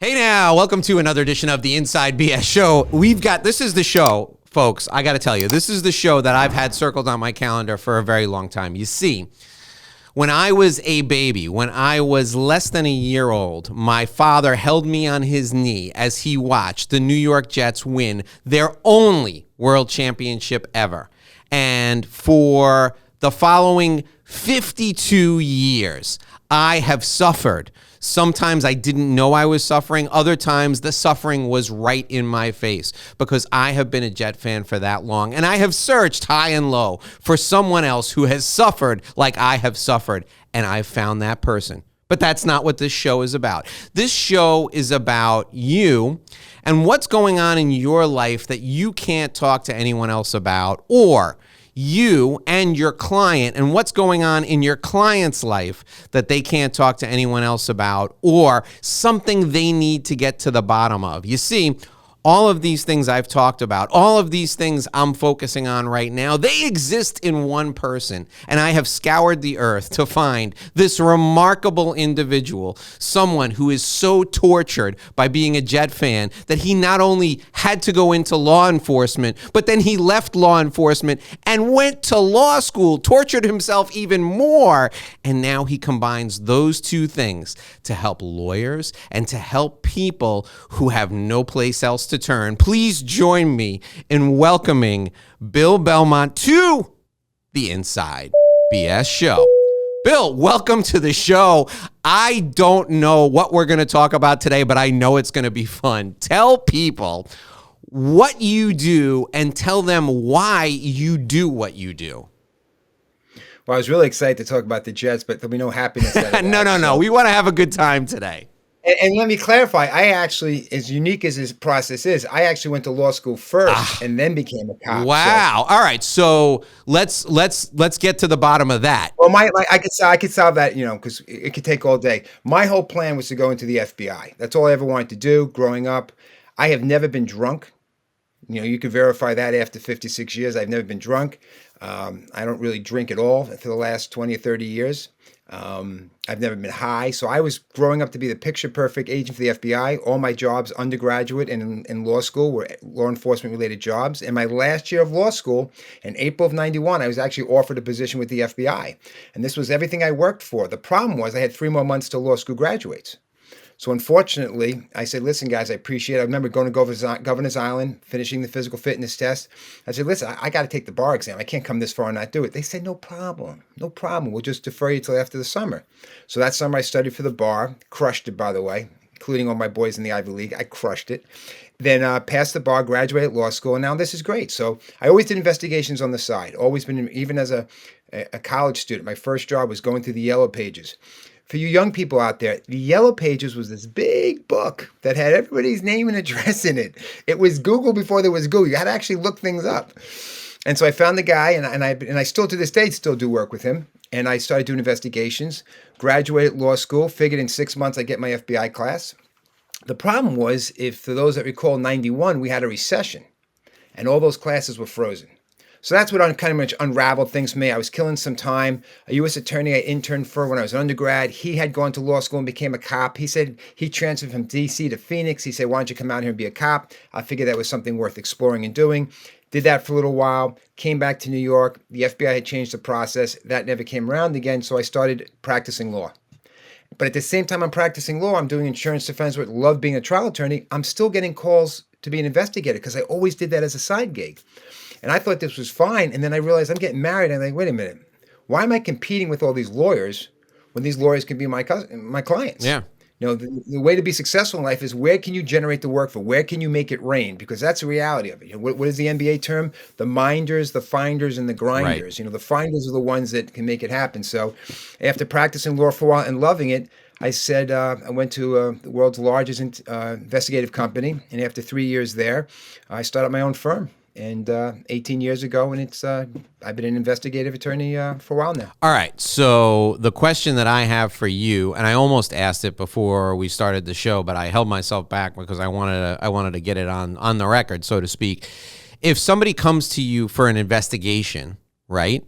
Hey now, welcome to another edition of the Inside BS Show. This is the show, folks, I got to tell you, this is the show that I've had circled on my calendar for a very long time. You see, when I was a baby, when I was less than a year old, my father held me on his knee as he watched the New York Jets win their only world championship ever. And for the following 52 years, I have suffered. Sometimes I didn't know I was suffering. Other times the suffering was right in my face because I have been a Jet fan for that long. And I have searched high and low for someone else who has suffered like I have suffered. And I've found that person. But that's not what this show is about. This show is about you and what's going on in your life that you can't talk to anyone else about, or you and your client and what's going on in your client's life that they can't talk to anyone else about, or something they need to get to the bottom of. You see, all of these things I've talked about, all of these things I'm focusing on right now, they exist in one person. And I have scoured the earth to find this remarkable individual, someone who is so tortured by being a Jet fan that he not only had to go into law enforcement, but then he left law enforcement and went to law school, tortured himself even more. And now he combines those two things to help lawyers and to help people who have no place else to turn. Please join me in welcoming Bill Belmont to the Inside BS Show. Bill, welcome to the show. I don't know what we're going to talk about today, but I know it's going to be fun. Tell people what you do and tell them why you do what you do. Well, I was really excited to talk about the Jets, but there'll be no happiness out of that. No. We want to have a good time today. And let me clarify, I actually, as unique as this process is, I actually went to law school first and then became a cop. Wow. So, all right. So let's get to the bottom of that. Well, I could solve that, because it could take all day. My whole plan was to go into the FBI. That's all I ever wanted to do growing up. I have never been drunk. You can verify that after 56 years. I've never been drunk. I don't really drink at all for the last 20 or 30 years. I've never been high. So I was growing up to be the picture perfect agent for the FBI. All my jobs, undergraduate and in law school, were law enforcement related jobs. In my last year of law school, in April of 91, I was actually offered a position with the FBI. And this was everything I worked for. The problem was I had 3 more months till law school graduates. So unfortunately, I said, listen, guys, I appreciate it. I remember going to Governor's Island, finishing the physical fitness test. I said, listen, I got to take the bar exam. I can't come this far and not do it. They said, no problem. We'll just defer you till after the summer. So that summer I studied for the bar, crushed it, by the way, including all my boys in the Ivy League. I crushed it. Then passed the bar, graduated law school, and now this is great. So I always did investigations on the side, always been, even as a college student. My first job was going through the Yellow Pages. For you young people out there, the Yellow Pages was this big book that had everybody's name and address in it. It was Google before there was Google. You had to actually look things up. And so I found the guy, and I still to this day still do work with him. And I started doing investigations, graduated law school, figured in 6 months I'd get my FBI class. The problem was, for those that recall, 91, we had a recession, and all those classes were frozen. So that's what kind of much unraveled things for me. I was killing some time. A U.S. attorney I interned for when I was an undergrad, he had gone to law school and became a cop. He said he transferred from D.C. to Phoenix. He said, why don't you come out here and be a cop? I figured that was something worth exploring and doing. Did that for a little while, came back to New York. The FBI had changed the process. That never came around again, so I started practicing law. But at the same time I'm practicing law, I'm doing insurance defense work, love being a trial attorney. I'm still getting calls to be an investigator because I always did that as a side gig. And I thought this was fine. And then I realized I'm getting married. And I'm like, wait a minute. Why am I competing with all these lawyers when these lawyers can be my clients? Yeah. The way to be successful in life is where can you generate the work for? Where can you make it rain? Because that's the reality of it. What is the NBA term? The minders, the finders, and the grinders. Right. The finders are the ones that can make it happen. So after practicing law for a while and loving it, I said I went to the world's largest investigative company. And after 3 years there, I started my own firm. And 18 years ago, and I've been an investigative attorney for a while now. All right. So the question that I have for you, and I almost asked it before we started the show, but I held myself back because I wanted to get it on the record, so to speak. If somebody comes to you for an investigation, right,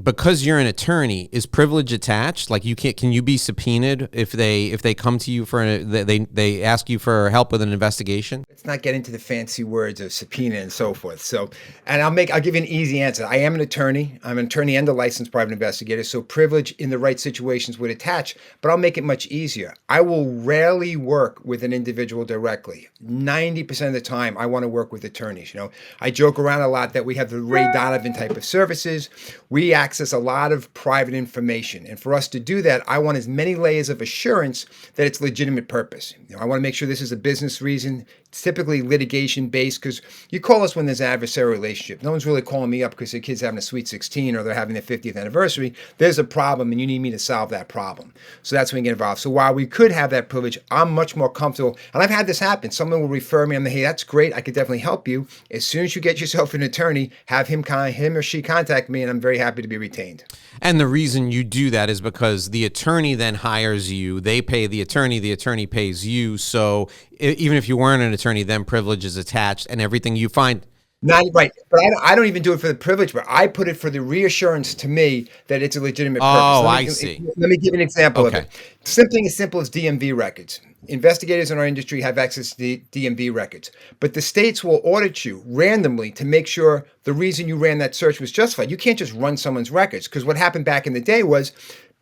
because you're an attorney, is privilege attached? Like, can you be subpoenaed if they come to you they ask you for help with an investigation? Let's not get into the fancy words of subpoena and so forth. So, and I'll give you an easy answer. I am an attorney. I'm an attorney and a licensed private investigator. So privilege in the right situations would attach, but I'll make it much easier. I will rarely work with an individual directly. 90% of the time, I want to work with attorneys. I joke around a lot that we have the Ray Donovan type of services. We access a lot of private information. And for us to do that, I want as many layers of assurance that it's legitimate purpose. I want to make sure this is a business reason. It's typically litigation based, because you call us when there's an adversarial relationship. No one's really calling me up because their kid's having a sweet 16 or they're having their 50th anniversary. There's a problem and you need me to solve that problem. So that's when you get involved. So while we could have that privilege, I'm much more comfortable. And I've had this happen. Someone will refer me. Hey, that's great. I could definitely help you. As soon as you get yourself an attorney, have him or she contact me, and I'm very happy to be retained. And the reason you do that is because the attorney then hires you. They pay the attorney pays you. So even if you weren't an attorney, then privilege is attached, and everything you find. Not right, but I don't even do it for the privilege, but I put it for the reassurance to me that it's a legitimate purpose. I see. Let me give you an example of it. Something as simple as DMV records. Investigators in our industry have access to DMV records, but the states will audit you randomly to make sure the reason you ran that search was justified. You can't just run someone's records, because what happened back in the day was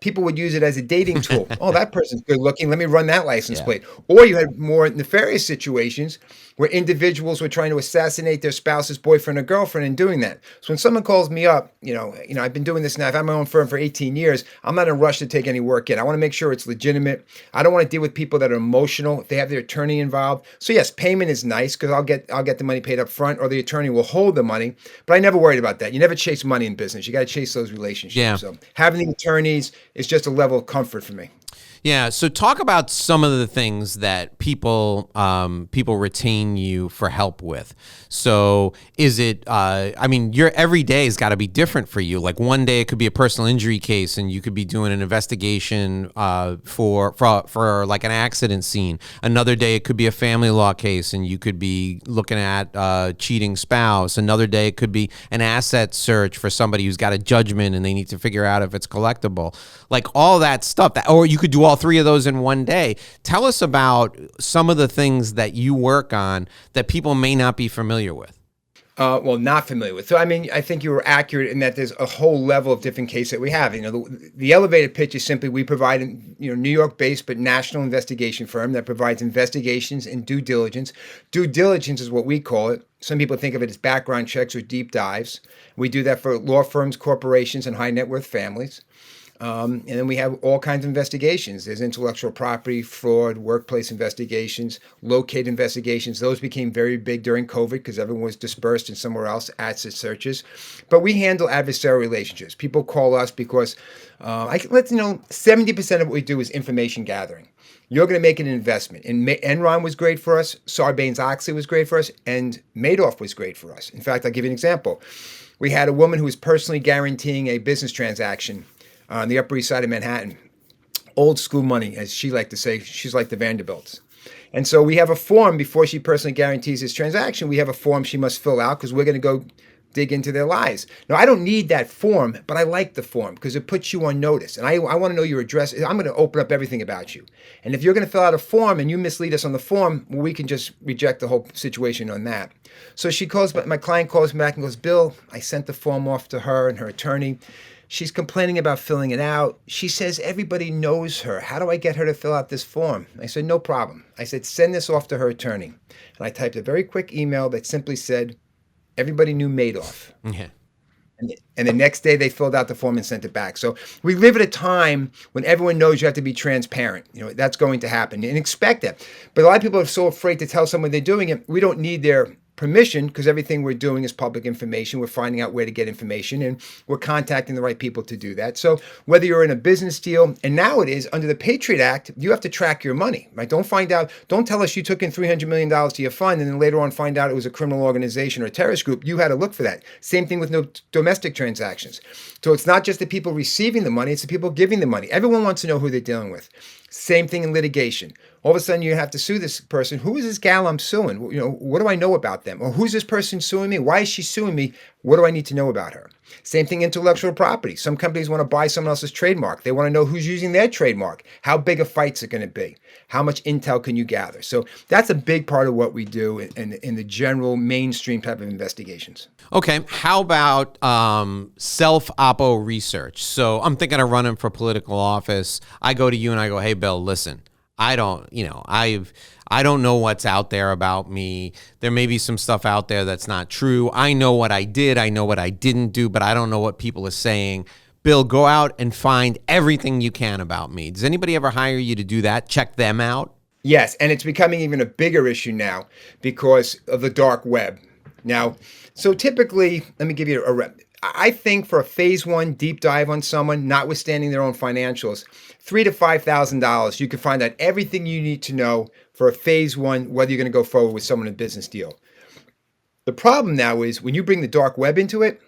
people would use it as a dating tool. Oh, that person's good looking. Let me run that license plate. Or you had more nefarious situations where individuals were trying to assassinate their spouse's boyfriend or girlfriend in doing that. So when someone calls me up, I've been doing this now. I've had my own firm for 18 years. I'm not in a rush to take any work in. I want to make sure it's legitimate. I don't want to deal with people that are emotional if they have their attorney involved. So yes, payment is nice because I'll get the money paid up front, or the attorney will hold the money. But I never worried about that. You never chase money in business. You got to chase those relationships. Yeah. So having the attorneys is just a level of comfort for me. Yeah. So talk about some of the things that people retain you for help with. So is it, your every day has got to be different for you. Like one day it could be a personal injury case and you could be doing an investigation for like an accident scene. Another day it could be a family law case and you could be looking at cheating spouse. Another day it could be an asset search for somebody who's got a judgment and they need to figure out if it's collectible. Like all that stuff. Or you could do all three of those in one day. Tell us about some of the things that you work on that people may not be familiar with. Not familiar with. So, I think you were accurate in that there's a whole level of different cases that we have. The elevated pitch is simply we provide, New York-based but national investigation firm that provides investigations and due diligence. Due diligence is what we call it. Some people think of it as background checks or deep dives. We do that for law firms, corporations, and high net worth families. And then we have all kinds of investigations. There's intellectual property, fraud, workplace investigations, locate investigations. Those became very big during COVID because everyone was dispersed and somewhere else, asset searches. But we handle adversarial relationships. People call us because 70% of what we do is information gathering. You're going to make an investment. And Enron was great for us. Sarbanes-Oxley was great for us. And Madoff was great for us. In fact, I'll give you an example. We had a woman who was personally guaranteeing a business transaction on the Upper East Side of Manhattan. Old school money, as she liked to say. She's like the Vanderbilts. And so we have a form before she personally guarantees this transaction. We have a form she must fill out because we're going to go dig into their lives. Now, I don't need that form, but I like the form because it puts you on notice. And I want to know your address. I'm going to open up everything about you. And if you're going to fill out a form and you mislead us on the form, well, we can just reject the whole situation on that. So my client calls me back and goes, Bill, I sent the form off to her and her attorney. She's complaining about filling it out. She says everybody knows her. How do I get her to fill out this form? I said, no problem. I said, send this off to her attorney. And I typed a very quick email that simply said, everybody knew Madoff. Okay. And the next day they filled out the form and sent it back. So we live at a time when everyone knows you have to be transparent. That's going to happen and expect that. But a lot of people are so afraid to tell someone they're doing it. We don't need their permission because everything we're doing is public information. We're finding out where to get information and we're contacting the right people to do that. So whether you're in a business deal, and now it is under the Patriot Act, you have to track your money, right? Don't tell us you took in $300 million to your fund and then later on find out it was a criminal organization or a terrorist group. You had to look for that. Same thing with no domestic transactions. So it's not just the people receiving the money, it's the people giving the money. Everyone wants to know who they're dealing with. Same thing in litigation. All of a sudden you have to sue this person. Who is this gal I'm suing? What do I know about them? Or who's this person suing me? Why is she suing me? What do I need to know about her? Same thing, intellectual property. Some companies want to buy someone else's trademark. They want to know who's using their trademark. How big a fight's it going to be? How much intel can you gather? So that's a big part of what we do in the general mainstream type of investigations. Okay, how about self-oppo research? So I'm thinking of running for political office. I go to you and I go, hey, Bill, listen, I don't know what's out there about me. There may be some stuff out there that's not true. I know what I did. I know what I didn't do, but I don't know what people are saying. Bill, go out and find everything you can about me. Does anybody ever hire you to do that? Check them out? Yes, and it's becoming even a bigger issue now because of the dark web. Now, so typically, let me give you I think for a phase one deep dive on someone, notwithstanding their own financials, $3,000 to $5,000, you can find out everything you need to know for a phase one, whether you're going to go forward with someone in a business deal. The problem now is when you bring the dark web into it,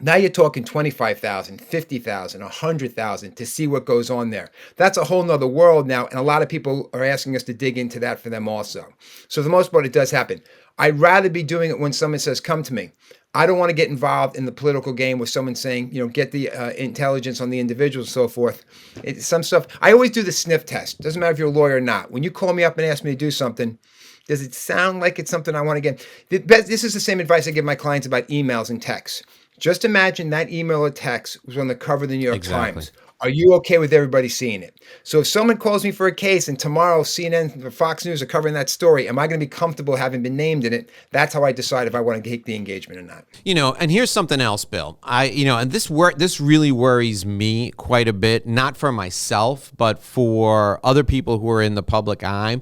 now you're talking 25,000, 50,000, 100,000 to see what goes on there. That's a whole nother world now, and a lot of people are asking us to dig into that for them also. So for the most part, it does happen. I'd rather be doing it when someone says, come to me. I don't want to get involved in the political game with someone saying, get the intelligence on the individuals and so forth. Some stuff, I always do the sniff test. Doesn't matter if you're a lawyer or not. When you call me up and ask me to do something, does it sound like it's something I want to get? This is the same advice I give my clients about emails and texts. Just imagine that email or text was on the cover of the New York Times. Are you okay with everybody seeing it? So if someone calls me for a case and tomorrow CNN or Fox News are covering that story, am I going to be comfortable having been named in it? That's how I decide if I want to take the engagement or not. And here's something else, Bill. And this really worries me quite a bit, not for myself, but for other people who are in the public eye.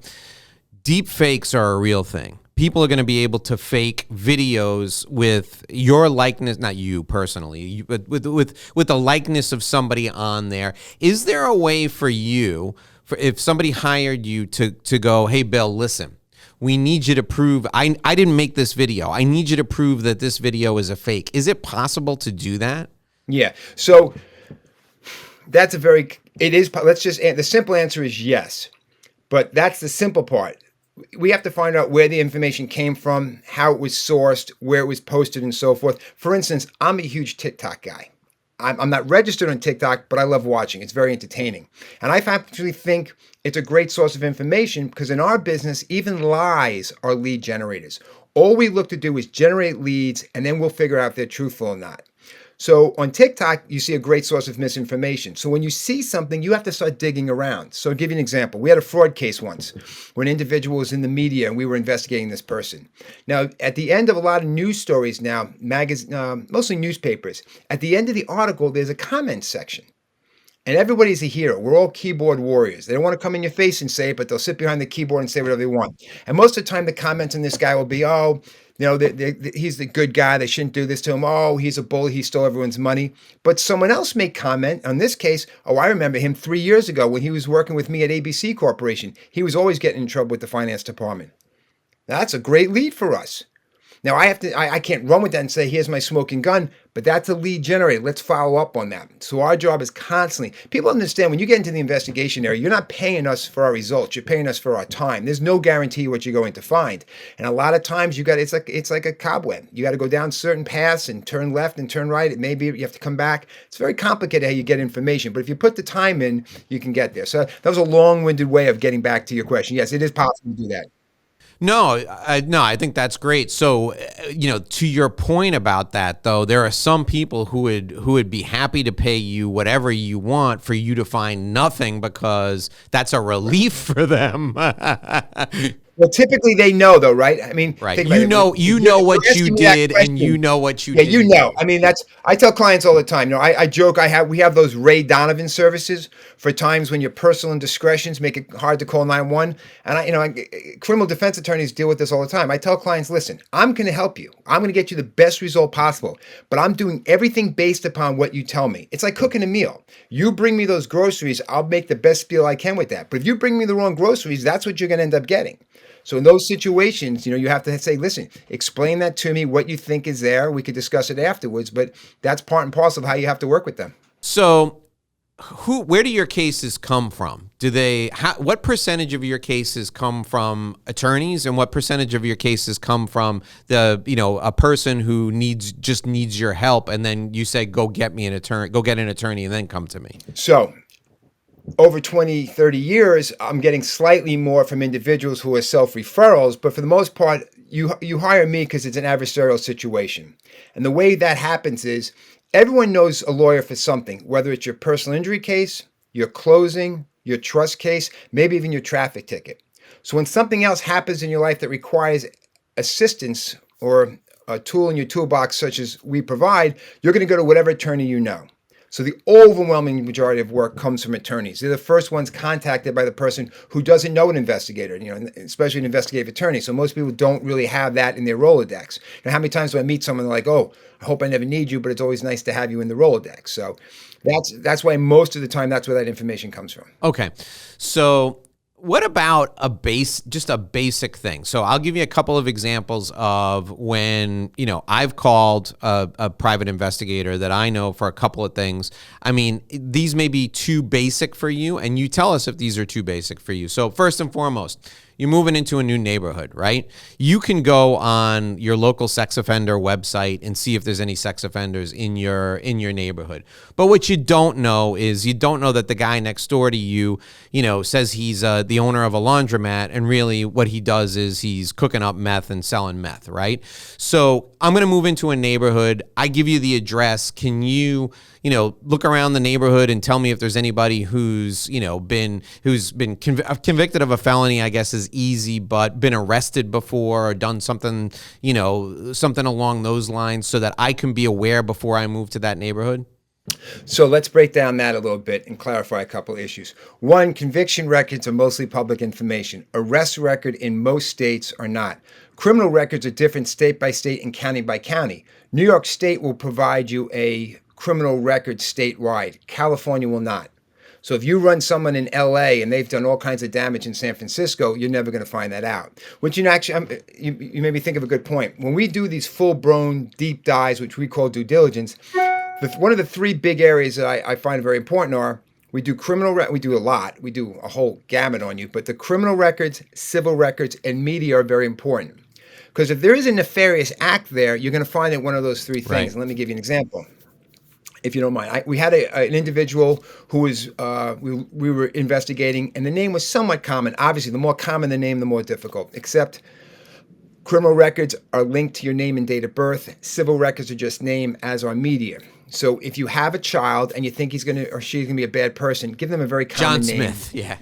Deep fakes are a real thing. People are going to be able to fake videos with your likeness, not you personally, but with the likeness of somebody on there. Is there a way for you, if somebody hired you to go, hey, Bill, listen, we need you to prove, I didn't make this video. I need you to prove that this video is a fake. Is it possible to do that? Yeah. So that's the simple answer is yes. But that's the simple part. We have to find out where the information came from, how it was sourced, where it was posted, and so forth. For instance, I'm a huge TikTok guy. I'm not registered on TikTok, but I love watching. It's very entertaining. And I actually think it's a great source of information because in our business, even lies are lead generators. All we look to do is generate leads, and then we'll figure out if they're truthful or not. So on TikTok, you see a great source of misinformation. So when you see something, you have to start digging around. So I'll give you an example. We had a fraud case once where an individual was in the media and we were investigating this person. Now, at the end of a lot of news stories now, mostly newspapers, at the end of the article, there's a comment section. And everybody's a hero. We're all keyboard warriors. They don't want to come in your face and say it, but they'll sit behind the keyboard and say whatever they want. And most of the time, the comments on this guy will be, he's the good guy. They shouldn't do this to him. Oh, he's a bully. He stole everyone's money. But someone else may comment on this case. Oh, I remember him 3 years ago when he was working with me at ABC Corporation. He was always getting in trouble with the finance department. That's a great lead for us. Now, I can't run with that and say, here's my smoking gun, but that's a lead generator. Let's follow up on that. So our job is constantly, people understand when you get into the investigation area, you're not paying us for our results. You're paying us for our time. There's no guarantee what you're going to find. And a lot of times it's like a cobweb. You got to go down certain paths and turn left and turn right. It may be you have to come back. It's very complicated how you get information, but if you put the time in, you can get there. So that was a long-winded way of getting back to your question. Yes, it is possible to do that. No, I think that's great. So, to your point about that, though, there are some people who would be happy to pay you whatever you want for you to find nothing because that's a relief for them. Well, typically they know, though, right? I mean, right. You know what you did, and you know what you did. Yeah, you know. I mean, I tell clients all the time. I joke. We have those Ray Donovan services for times when your personal indiscretions make it hard to call 911. And criminal defense attorneys deal with this all the time. I tell clients, listen, I'm going to help you. I'm going to get you the best result possible, but I'm doing everything based upon what you tell me. It's like cooking a meal. You bring me those groceries, I'll make the best meal I can with that. But if you bring me the wrong groceries, that's what you're going to end up getting. So in those situations, you have to say, listen, explain that to me, what you think is there. We could discuss it afterwards, but that's part and parcel of how you have to work with them. So where do your cases come from? What percentage of your cases come from attorneys, and what percentage of your cases come from a person who just needs your help, and then you say, go get an attorney and then come to me? So over 20, 30 years, I'm getting slightly more from individuals who are self-referrals, but for the most part, you hire me because it's an adversarial situation. And the way that happens is everyone knows a lawyer for something, whether it's your personal injury case, your closing, your trust case, maybe even your traffic ticket. So when something else happens in your life that requires assistance or a tool in your toolbox such as we provide, you're going to go to whatever attorney you know. So the overwhelming majority of work comes from attorneys. They're the first ones contacted by the person who doesn't know an investigator, especially an investigative attorney. So most people don't really have that in their Rolodex. How many times do I meet someone like, oh, I hope I never need you, but it's always nice to have you in the Rolodex. So that's why most of the time that's where that information comes from. Okay. So what about just a basic thing? So I'll give you a couple of examples of when, I've called a private investigator that I know for a couple of things. I mean, these may be too basic for you, and you tell us if these are too basic for you. So first and foremost, you're moving into a new neighborhood, right? You can go on your local sex offender website and see if there's any sex offenders in your neighborhood. But what you don't know is that the guy next door to you, says he's the owner of a laundromat, and really what he does is he's cooking up meth and selling meth, right? So I'm going to move into a neighborhood. I give you the address. Can you, look around the neighborhood and tell me if there's anybody who's been convicted of a felony, I guess is easy, but been arrested before or done something, something along those lines, so that I can be aware before I move to that neighborhood? So let's break down that a little bit and clarify a couple issues. One, conviction records are mostly public information. Arrest record in most states are not. Criminal records are different state by state and county by county. New York State will provide you a criminal record statewide. California will not. So if you run someone in LA and they've done all kinds of damage in San Francisco, you're never going to find that out. Which you made me think of a good point. When we do these full-blown deep dives, which we call due diligence, one of the three big areas that I find very important are we do we do a lot. We do a whole gamut on you, but the criminal records, civil records, and media are very important. Because if there is a nefarious act there, you're going to find it one of those three things. Right. And let me give you an example, if you don't mind. We had an individual who was we were investigating, and the name was somewhat common. Obviously, the more common the name, the more difficult. Except criminal records are linked to your name and date of birth. Civil records are just name, as are media. So if you have a child and you think he's going to or she's going to be a bad person, give them a very common name. John Smith, yeah.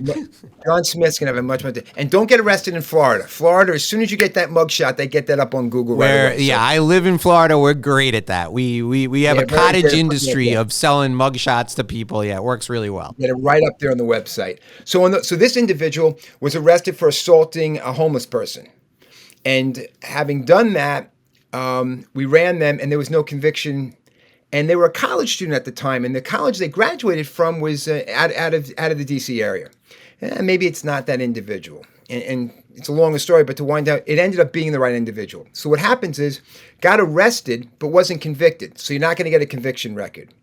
John Smith's going to have a much. And don't get arrested in Florida. Florida, as soon as you get that mugshot, they get that up on Google right away. Yeah, I live in Florida. We're great at that. We have a cottage industry of selling mugshots to people. Yeah, it works really well. Get it right up there on the website. So this individual was arrested for assaulting a homeless person. And having done that, we ran them, and there was no conviction. And they were a college student at the time, and the college they graduated from was out of the D.C. area. Maybe it's not that individual, and it's a longer story, but to wind out, it ended up being the right individual. So what happens is, got arrested but wasn't convicted, so you're not going to get a conviction record.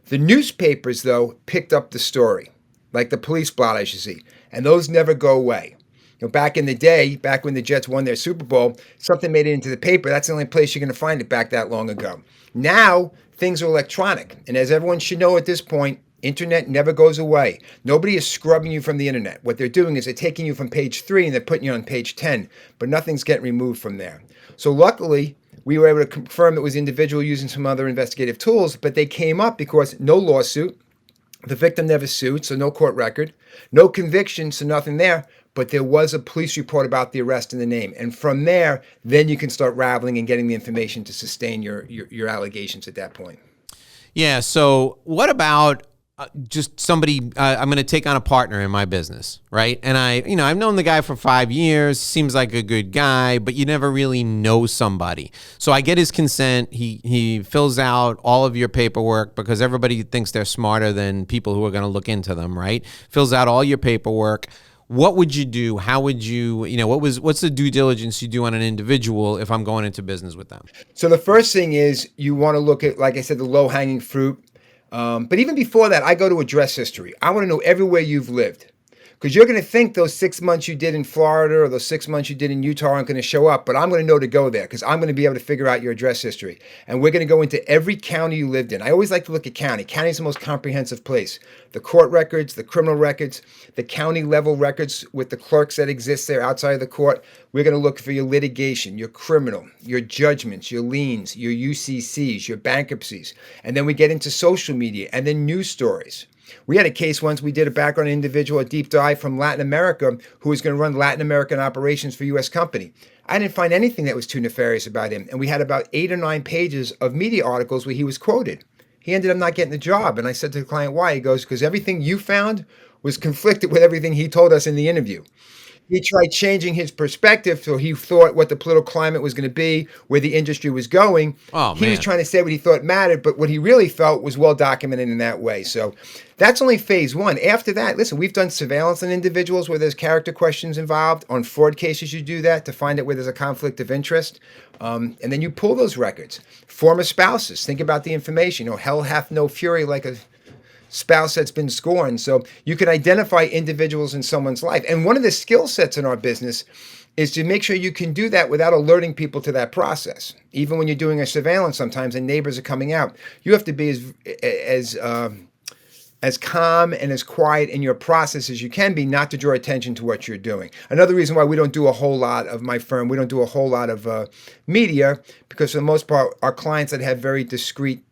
The newspapers, though, picked up the story, like the police blotter, as you see, and those never go away. Back in the day, back when the Jets won their Super Bowl, something made it into the paper. That's the only place you're going to find it back that long ago. Now, things are electronic. And as everyone should know at this point, internet never goes away. Nobody is scrubbing you from the internet. What they're doing is they're taking you from page 3 and they're putting you on page 10, but nothing's getting removed from there. So luckily, we were able to confirm it was individual using some other investigative tools, but they came up because no lawsuit, the victim never sued, so no court record, no conviction, so nothing there. But there was a police report about the arrest and the name. And from there, then you can start raveling and getting the information to sustain your allegations at that point. Yeah. So what about just somebody, I'm going to take on a partner in my business, right? And I've known the guy for 5 years, seems like a good guy, but you never really know somebody. So I get his consent. He fills out all of your paperwork because everybody thinks they're smarter than people who are going to look into them, right? Fills out all your paperwork. What would you do? How would you, what's the due diligence you do on an individual if I'm going into business with them? So the first thing is you want to look at, like I said, the low-hanging fruit. But even before that, I go to address history. I want to know everywhere you've lived. Because you're going to think those 6 months you did in Florida or those 6 months you did in Utah aren't going to show up, but I'm going to know to go there because I'm going to be able to figure out your address history. And we're going to go into every county you lived in. I always like to look at county. County is the most comprehensive place. The court records, the criminal records, the county level records with the clerks that exist there outside of the court. We're going to look for your litigation, your criminal, your judgments, your liens, your UCCs, your bankruptcies. And then we get into social media and then news stories. We had a case once, we did a background individual, a deep dive from Latin America, who was going to run Latin American operations for U.S. company. I didn't find anything that was too nefarious about him. And we had about 8 or 9 pages of media articles where he was quoted. He ended up not getting the job. And I said to the client, why? He goes, because everything you found was conflicted with everything he told us in the interview. He tried changing his perspective, so he thought what the political climate was going to be, where the industry was going. Oh, he was trying to say what he thought mattered, but what he really felt was well documented in that way. So that's only phase one. After that, listen, we've done surveillance on individuals where there's character questions involved. On fraud cases, you do that to find out where there's a conflict of interest. And then you pull those records. Former spouses, think about the information. Hell hath no fury like a spouse that's been scorned. So you can identify individuals in someone's life. And one of the skill sets in our business is to make sure you can do that without alerting people to that process. Even when you're doing a surveillance sometimes and neighbors are coming out, you have to be as calm and as quiet in your process as you can be, not to draw attention to what you're doing. Another reason why we don't do a whole lot of my firm, we don't do a whole lot of media, because for the most part, our clients that have very discreet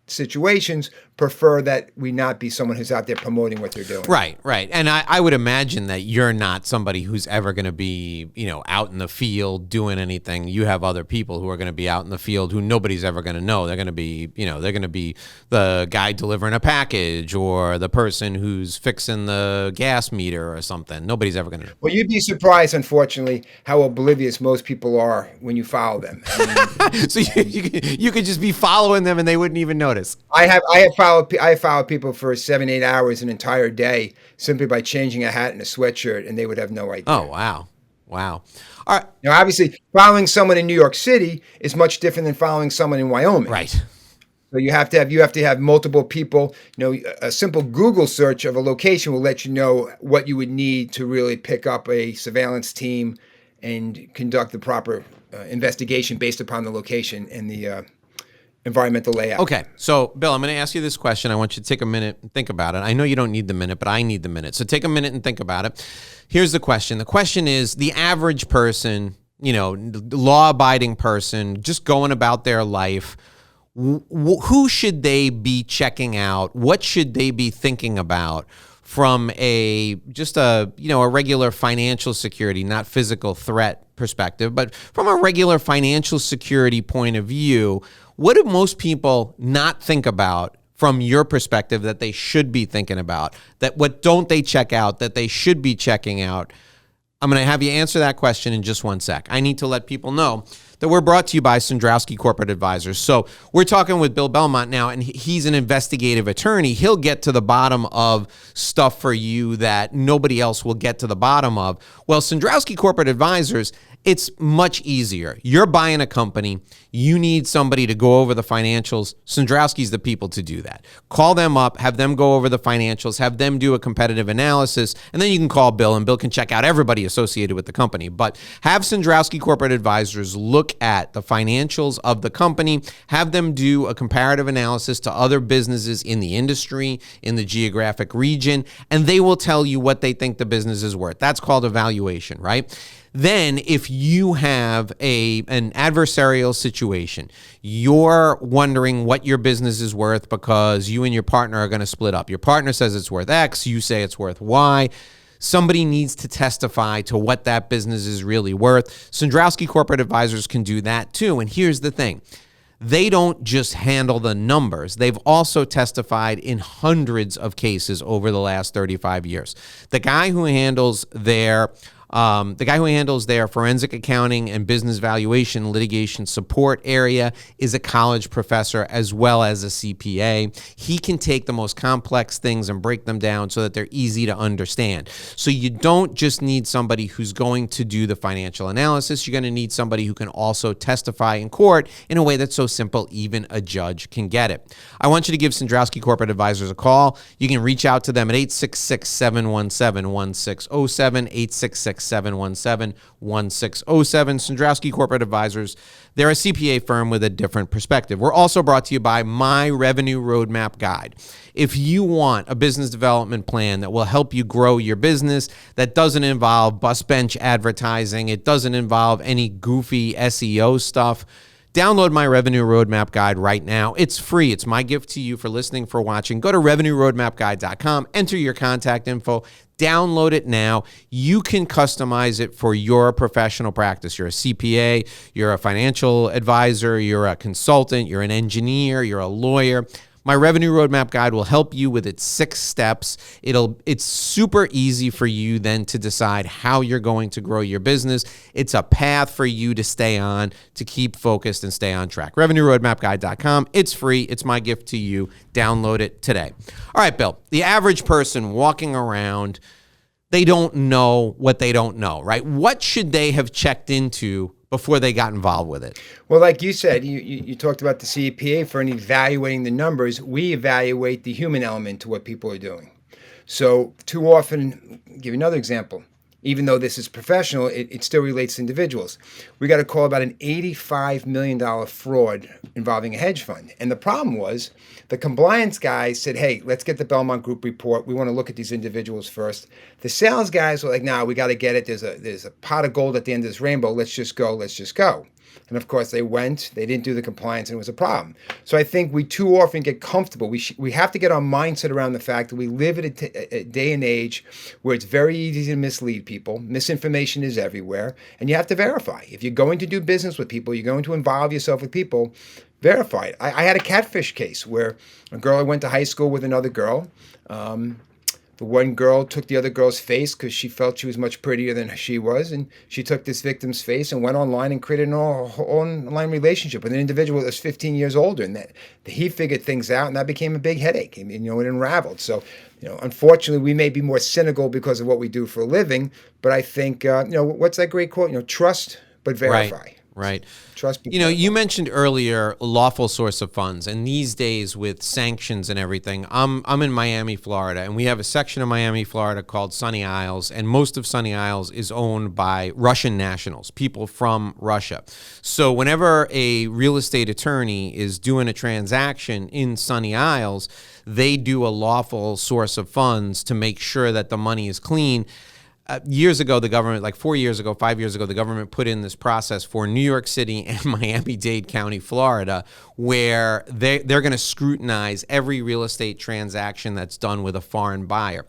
situations prefer that we not be someone who's out there promoting what they're doing. Right. And I would imagine that you're not somebody who's ever going to be, out in the field doing anything. You have other people who are going to be out in the field who nobody's ever going to know. They're going to be, they're going to be the guy delivering a package or the person who's fixing the gas meter or something. Nobody's ever going to know. Well, you'd be surprised, unfortunately, how oblivious most people are when you follow them. So you could just be following them and they wouldn't even notice. I have followed people for 7-8 hours an entire day simply by changing a hat and a sweatshirt, and they would have no idea. Oh, wow. All right. Now, obviously, following someone in New York City is much different than following someone in Wyoming. Right. So you have to have multiple people. A simple Google search of a location will let you know what you would need to really pick up a surveillance team and conduct the proper investigation based upon the location and the environmental layout. Okay. So, Bill, I'm going to ask you this question. I want you to take a minute and think about it. I know you don't need the minute, but I need the minute. So take a minute and think about it. Here's the question. The question is, the average person, law-abiding person, just going about their life, who should they be checking out? What should they be thinking about from a regular financial security, not physical threat perspective, but from a regular financial security point of view? What do most people not think about from your perspective that they should be thinking about? What don't they check out that they should be checking out? I'm going to have you answer that question in just one sec. I need to let people know that we're brought to you by Sandrowski Corporate Advisors. So we're talking with Bill Belmont now, and he's an investigative attorney. He'll get to the bottom of stuff for you that nobody else will get to the bottom of. Well, Sandrowski Corporate Advisors, it's much easier. You're buying a company. You need somebody to go over the financials. Sandrowski's the people to do that. Call them up, have them go over the financials, have them do a competitive analysis, and then you can call Bill, and Bill can check out everybody associated with the company. But have Sandrowski Corporate Advisors look at the financials of the company, have them do a comparative analysis to other businesses in the industry, in the geographic region, and they will tell you what they think the business is worth. That's called a valuation, right? Then if you have an adversarial situation, you're wondering what your business is worth because you and your partner are going to split up. Your partner says it's worth X, you say it's worth Y. Somebody needs to testify to what that business is really worth. Sandrowski Corporate Advisors can do that too. And here's the thing. They don't just handle the numbers. They've also testified in hundreds of cases over the last 35 years. The guy who handles their The guy who handles their forensic accounting and business valuation litigation support area is a college professor as well as a CPA. He can take the most complex things and break them down so that they're easy to understand. So you don't just need somebody who's going to do the financial analysis. You're going to need somebody who can also testify in court in a way that's so simple even a judge can get it. I want you to give Sandrowski Corporate Advisors a call. You can reach out to them at 866-717-1607, 866-717-1607. Sandrowski Corporate Advisors. They're a CPA firm with a different perspective. We're also brought to you by My Revenue Roadmap Guide. If you want a business development plan that will help you grow your business, that doesn't involve bus bench advertising, it doesn't involve any goofy SEO stuff, download My Revenue Roadmap Guide right now. It's free. It's my gift to you for listening, for watching. Go to revenueroadmapguide.com, enter your contact info, download it now. You can customize it for your professional practice. You're a CPA, you're a financial advisor, you're a consultant, you're an engineer, you're a lawyer. My Revenue Roadmap Guide will help you with its 6 steps. It's super easy for you then to decide how you're going to grow your business. It's a path for you to stay on, to keep focused and stay on track. RevenueRoadmapGuide.com. It's free. It's my gift to you. Download it today. All right, Bill. The average person walking around, they don't know what they don't know, right? What should they have checked into before they got involved with it? Well, like you said, you talked about the CPA for evaluating the numbers. We evaluate the human element to what people are doing. So too often, I'll give you another example. Even though this is professional, it still relates to individuals. We got a call about an $85 million fraud involving a hedge fund. And the problem was the compliance guys said, hey, let's get the Belmont Group report. We want to look at these individuals first. The sales guys were like, nah, we got to get it. There's a pot of gold at the end of this rainbow. Let's just go. And of course, they didn't do the compliance, and it was a problem. So I think we too often get comfortable. We have to get our mindset around the fact that we live at a day and age where it's very easy to mislead people. Misinformation is everywhere, and you have to verify. If you're going to do business with people, you're going to involve yourself with people, verify it. I had a catfish case where a girl I went to high school with another girl. The one girl took the other girl's face because she felt she was much prettier than she was, and she took this victim's face and went online and created an online relationship with an individual that was 15 years older, and that he figured things out, and that became a big headache. I mean, it unraveled. So, unfortunately, we may be more cynical because of what we do for a living, but I think, what's that great quote? Trust but verify. Right. Trust. You mentioned earlier a lawful source of funds, and these days with sanctions and everything, I'm in Miami, Florida, and we have a section of Miami, Florida called Sunny Isles, and most of Sunny Isles is owned by Russian nationals, people from Russia. So whenever a real estate attorney is doing a transaction in Sunny Isles, they do a lawful source of funds to make sure that the money is clean. Years ago, the government, like 4 years ago, 5 years ago, the government put in this process for New York City and Miami-Dade County, Florida, where they're going to scrutinize every real estate transaction that's done with a foreign buyer.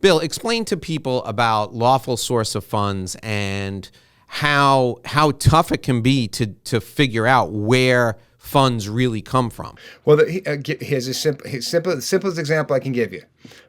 Bill, explain to people about lawful source of funds and how tough it can be to figure out where funds really come from. Well, here's the simplest example I can give you.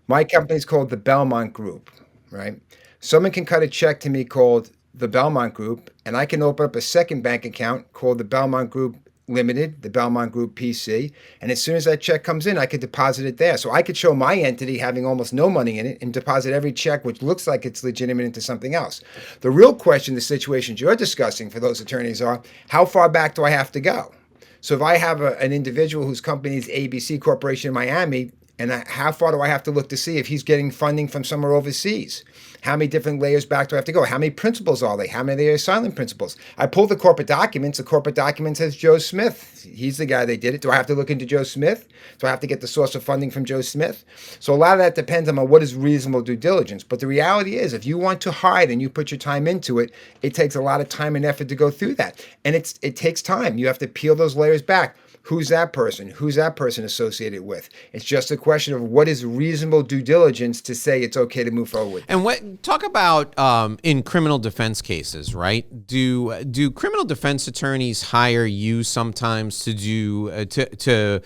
My company is called the Belmont Group, right? Someone can cut a check to me called the Belmont Group, and I can open up a second bank account called the Belmont Group Limited, the Belmont Group PC, and as soon as that check comes in, I could deposit it there. So I could show my entity having almost no money in it and deposit every check, which looks like it's legitimate, into something else. The real question, the situations you're discussing for those attorneys are, how far back do I have to go? So if I have an individual whose company is ABC Corporation in Miami, and how far do I have to look to see if he's getting funding from somewhere overseas? How many different layers back do I have to go? How many principals are they? How many are silent principals? I pull the corporate documents. The corporate document says Joe Smith. He's the guy that did it. Do I have to look into Joe Smith? Do I have to get the source of funding from Joe Smith? So a lot of that depends on what is reasonable due diligence. But the reality is, if you want to hide and you put your time into it, it takes a lot of time and effort to go through that. And it takes time. You have to peel those layers back. Who's that person? Who's that person associated with? It's just a question of what is reasonable due diligence to say it's okay to move forward. And what talk about in criminal defense cases, right? Do criminal defense attorneys hire you sometimes to do to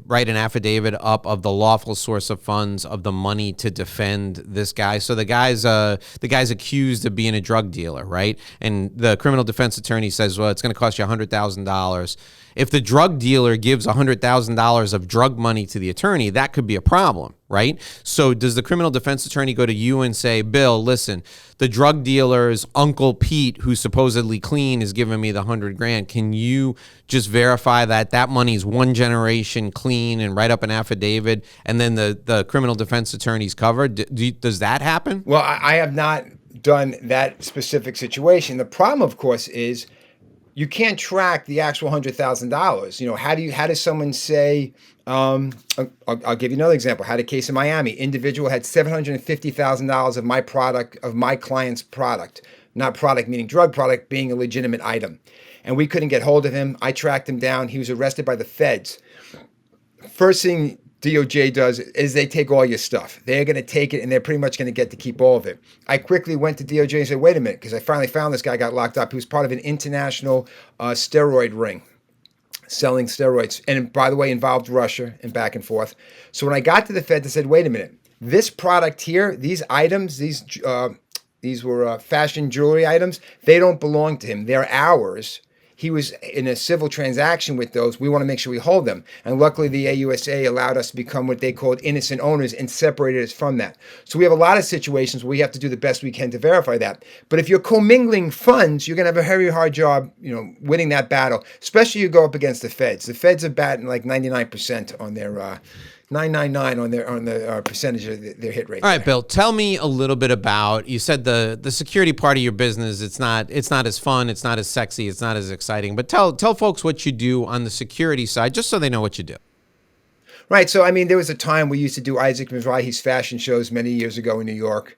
write an affidavit up of the lawful source of funds of the money to defend this guy? So the guy's accused of being a drug dealer, right? And the criminal defense attorney says, well, it's going to cost you $100,000. If the drug dealer gives $100,000 of drug money to the attorney, that could be a problem, right? So does the criminal defense attorney go to you and say, Bill, listen, the drug dealer's Uncle Pete, who's supposedly clean, is giving me the $100,000. Can you just verify that that money's one generation clean and write up an affidavit, and then the criminal defense attorney's covered? Does that happen? Well, I have not done that specific situation. The problem, of course, is you can't track the actual $100,000. How does someone say, I'll give you another example. Had a case in Miami. Individual had $750,000 of my product, of my client's product, not product meaning drug product, being a legitimate item. And we couldn't get hold of him. I tracked him down. He was arrested by the feds. First thing DOJ does is they take all your stuff. They're going to take it, and they're pretty much going to get to keep all of it. I quickly went to DOJ and said, wait a minute, because I finally found this guy got locked up. He was part of an international steroid ring, selling steroids. And by the way, involved Russia and back and forth. So when I got to the Fed, they said, wait a minute, this product here, these items, these were fashion jewelry items, they don't belong to him. They're ours. He was in a civil transaction with those. We want to make sure we hold them. And luckily, the AUSA allowed us to become what they called innocent owners and separated us from that. So we have a lot of situations where we have to do the best we can to verify that. But if you're commingling funds, you're going to have a very hard job, winning that battle, especially you go up against the feds. The feds are batting like 99% on their 999 on the percentage of their hit rate. All right, Bill, tell me a little bit about, you said the security part of your business, it's not as fun, it's not as sexy, it's not as exciting, but tell folks what you do on the security side, just so they know what you do. Right. So, there was a time we used to do Isaac Mizrahi's fashion shows many years ago in New York.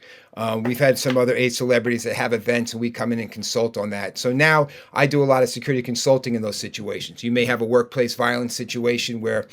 We've had some other 8 celebrities that have events, and we come in and consult on that. So now I do a lot of security consulting in those situations. You may have a workplace violence situation where,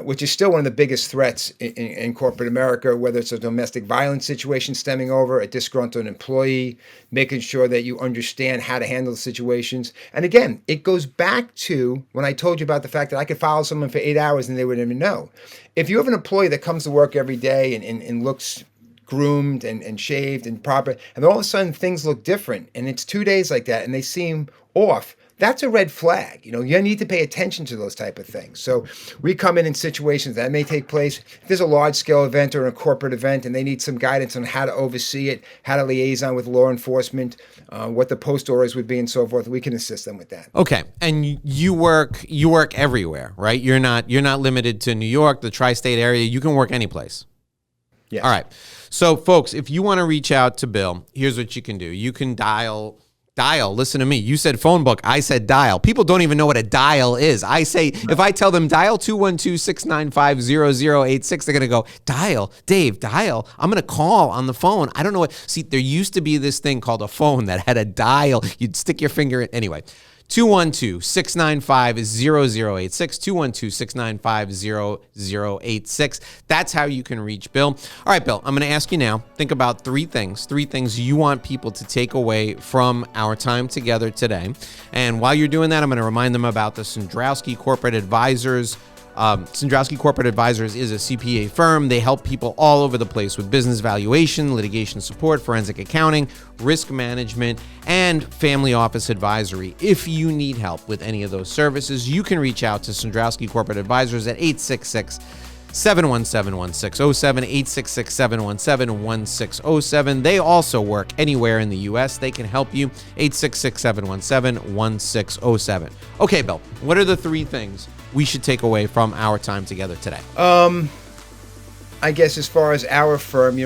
which is still one of the biggest threats in corporate America, whether it's a domestic violence situation stemming over a disgruntled employee, making sure that you understand how to handle the situations. And again, it goes back to when I told you about the fact that I could follow someone for 8 hours and they wouldn't even know. If you have an employee that comes to work every day and looks groomed and shaved and proper, and then all of a sudden things look different, and it's 2 days like that, and they seem off, that's a red flag. You need to pay attention to those type of things. So we come in situations that may take place. If there's a large-scale event or a corporate event and they need some guidance on how to oversee it, how to liaison with law enforcement, what the post orders would be and so forth, we can assist them with that. Okay. And you work everywhere, right? You're not limited to New York, the tri-state area. You can work any place. Yes. All right. So, folks, if you want to reach out to Bill, here's what you can do. You can dial, listen to me. You said phone book. I said dial. People don't even know what a dial is. I say, if I tell them dial 212-695-0086, they're going to go, dial, Dave, dial. I'm going to call on the phone. I don't know what. See, there used to be this thing called a phone that had a dial. You'd stick your finger in. Anyway. 212-695-0086, 212-695-0086. That's how you can reach Bill. All right, Bill, I'm going to ask you now, think about three things you want people to take away from our time together today. And while you're doing that, I'm going to remind them about the Sandrowski Corporate Advisors. Sandrowski Corporate Advisors is a CPA firm. They help people all over the place with business valuation, litigation support, forensic accounting, risk management, and family office advisory. If you need help with any of those services, you can reach out to Sandrowski Corporate Advisors at 866-717-1607, 866-717-1607. They also work anywhere in the U.S. They can help you, 866-717-1607. Okay, Bill, what are the 3 things we should take away from our time together today? I guess as far as our firm,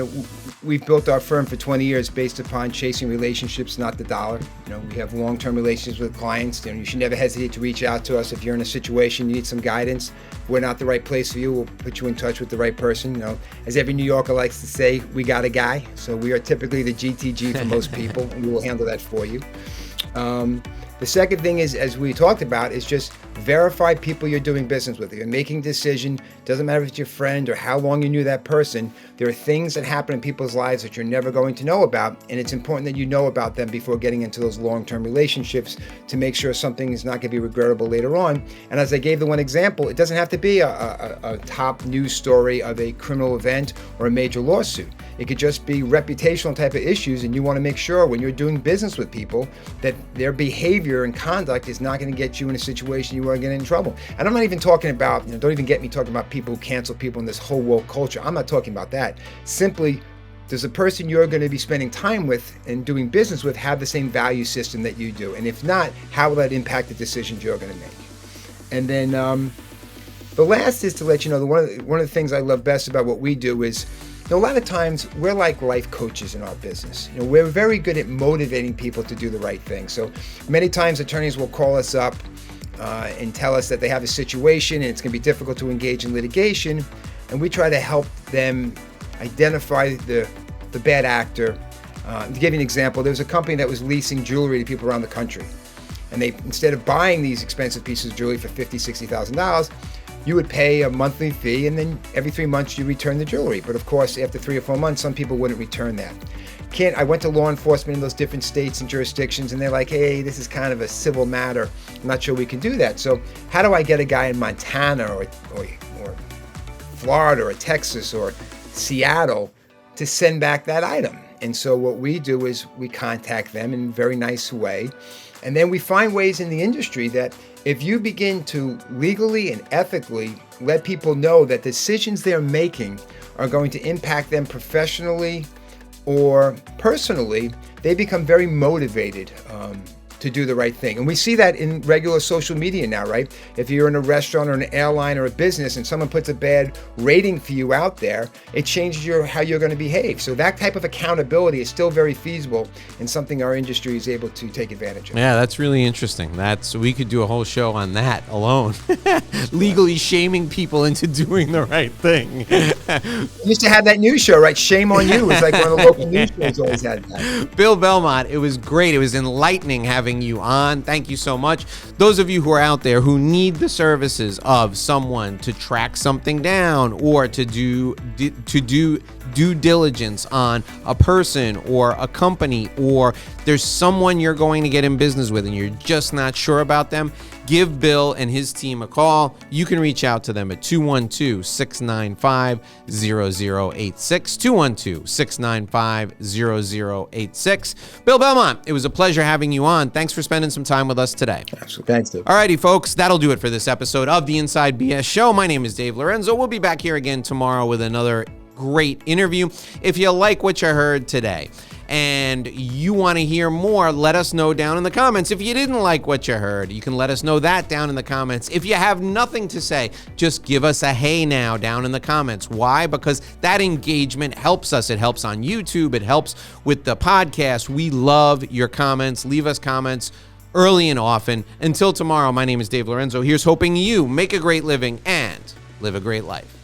we've built our firm for 20 years based upon chasing relationships, not the dollar. We have long-term relationships with clients. You should never hesitate to reach out to us if you're in a situation you need some guidance. If we're not the right place for you, we'll put you in touch with the right person. As every New Yorker likes to say, we got a guy. So we are typically the GTG for most people, and we will handle that for you. The second thing is, as we talked about, is just verify people you're doing business with. You're making a decision, doesn't matter if it's your friend or how long you knew that person. There are things that happen in people's lives that you're never going to know about, and it's important that you know about them before getting into those long-term relationships to make sure something is not going to be regrettable later on. And as I gave the one example, it doesn't have to be a top news story of a criminal event or a major lawsuit. It could just be reputational type of issues, and you want to make sure when you're doing business with people that their behavior and conduct is not going to get you in a situation you are getting in trouble. And I'm not even talking about, don't even get me talking about people who cancel people in this whole woke culture. I'm not talking about that. Simply, does the person you're going to be spending time with and doing business with have the same value system that you do? And if not, how will that impact the decisions you're going to make? And then the last is to let you know that one of the things I love best about what we do is, a lot of times we're like life coaches in our business. We're very good at motivating people to do the right thing. So many times attorneys will call us up and tell us that they have a situation and it's going to be difficult to engage in litigation, and we try to help them identify the bad actor. To give you an example, there was a company that was leasing jewelry to people around the country, and they, instead of buying these expensive pieces of jewelry for $50,000, $60,000, you would pay a monthly fee, and then every 3 months you return the jewelry. But of course, after 3 or 4 months, some people wouldn't return that. I went to law enforcement in those different states and jurisdictions, and they're like, hey, this is kind of a civil matter. I'm not sure we can do that. So how do I get a guy in Montana or Florida or Texas or Seattle to send back that item? And so what we do is we contact them in a very nice way. And then we find ways in the industry that if you begin to legally and ethically let people know that decisions they're making are going to impact them professionally or personally, they become very motivated to do the right thing. And we see that in regular social media now, right? If you're in a restaurant or an airline or a business and someone puts a bad rating for you out there, it changes how you're going to behave. So that type of accountability is still very feasible and something our industry is able to take advantage of. Yeah, that's really interesting. We could do a whole show on that alone. Legally shaming people into doing the right thing. We used to have that news show, right? Shame on You. It was like one of the local news shows always had that. Bill Belmont, it was great. It was enlightening having you on. Thank you so much. Those of you who are out there who need the services of someone to track something down or to do due diligence on a person or a company, or there's someone you're going to get in business with and you're just not sure about them, give Bill and his team a call. You can reach out to them at 212-695-0086, 212-695-0086. Bill Belmont, it was a pleasure having you on. Thanks for spending some time with us today. Absolutely. Thanks, Dave. All righty, folks, that'll do it for this episode of the Inside BS Show. My name is Dave Lorenzo. We'll be back here again tomorrow with another great interview. If you like what you heard today and you want to hear more, let us know down in the comments. If you didn't like what you heard, you can let us know that down in the comments. If you have nothing to say, just give us a hey now down in the comments. Why? Because that engagement helps us. It helps on YouTube. It helps with the podcast. We love your comments. Leave us comments early and often. Until tomorrow, my name is Dave Lorenzo. Here's hoping you make a great living and live a great life.